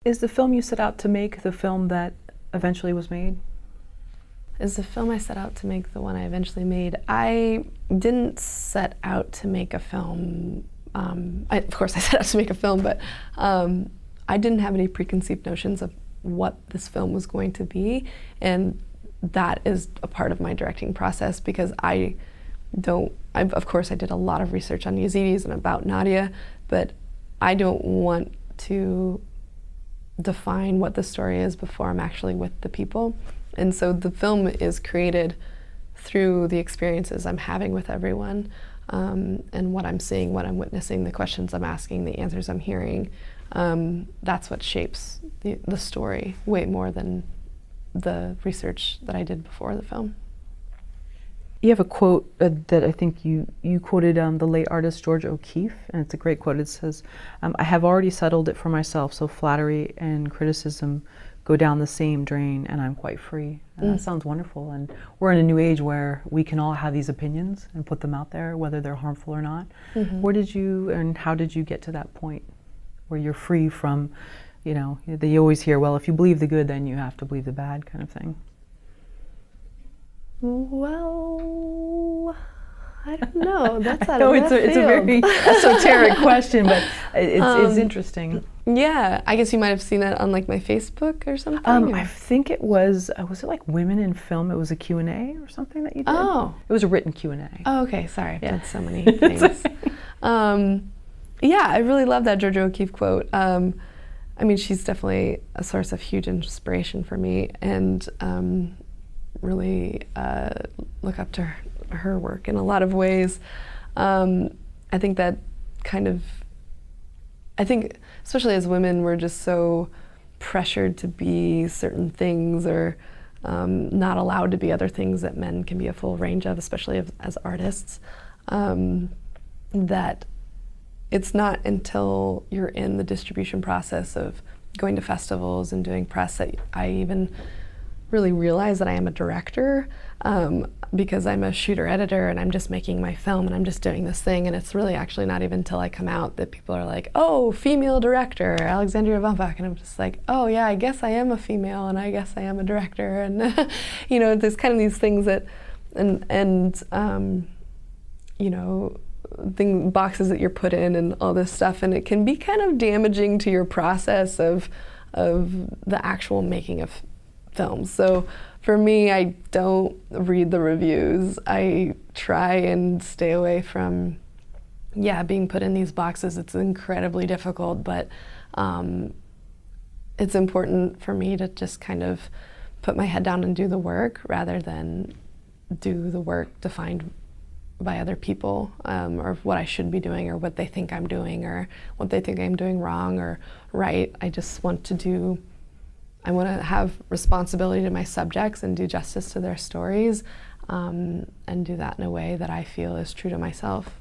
Is the film you set out to make the film that eventually was made? Is the film I set out to make the one I eventually made? I didn't set out to make a film. Of course I set out to make a film, but I didn't have any preconceived notions of what this film was going to be, and that is a part of my directing process, because of course I did a lot of research on Yazidis and about Nadia, but I don't want to define what the story is before I'm actually with the people. And so the film is created through the experiences I'm having with everyone, and what I'm seeing, what I'm witnessing, the questions I'm asking, the answers I'm hearing. That's what shapes the story way more than the research that I did before the film. You have a quote that I think you quoted the late artist George O'Keeffe, and it's a great quote. It says, "I have already settled it for myself, so flattery and criticism go down the same drain, and I'm quite free." And that sounds wonderful. And we're in a new age where we can all have these opinions and put them out there, whether they're harmful or not. Where did you and how did you get to that point where you're free from, you always hear, well, if you believe the good, then you have to believe the bad, kind of thing? Well, I don't know. That's out I know of left it's a field. very esoteric question, but it's interesting. Yeah, I guess you might have seen that on like my Facebook or something. I think it was it like Women in Film? It was a Q&A or something that you did? Oh. It was a written Q&A. Oh, okay, sorry, I've done so many It's things. Yeah, I really love that Georgia O'Keeffe quote. I mean, she's definitely a source of huge inspiration for me, and really look up to her work in a lot of ways. I think that I think especially as women, we're just so pressured to be certain things, or not allowed to be other things that men can be a full range of, especially as artists, that it's not until you're in the distribution process of going to festivals and doing press that I even really realize that I am a director, because I'm a shooter editor and I'm just making my film and I'm just doing this thing, and it's really actually not even until I come out that people are like, oh, female director, Alexandria Bombach, and I'm just like, oh yeah, I guess I am a female and I guess I am a director, and there's kind of these things that, boxes that you're put in and all this stuff, and it can be kind of damaging to your process of the actual making of films. So for me, I don't read the reviews. I try and stay away from, being put in these boxes. It's incredibly difficult, but it's important for me to just kind of put my head down and do the work rather than do the work defined by other people, or what I should be doing, or what they think I'm doing, or what they think I'm doing wrong or right. I just want to have responsibility to my subjects and do justice to their stories, and do that in a way that I feel is true to myself.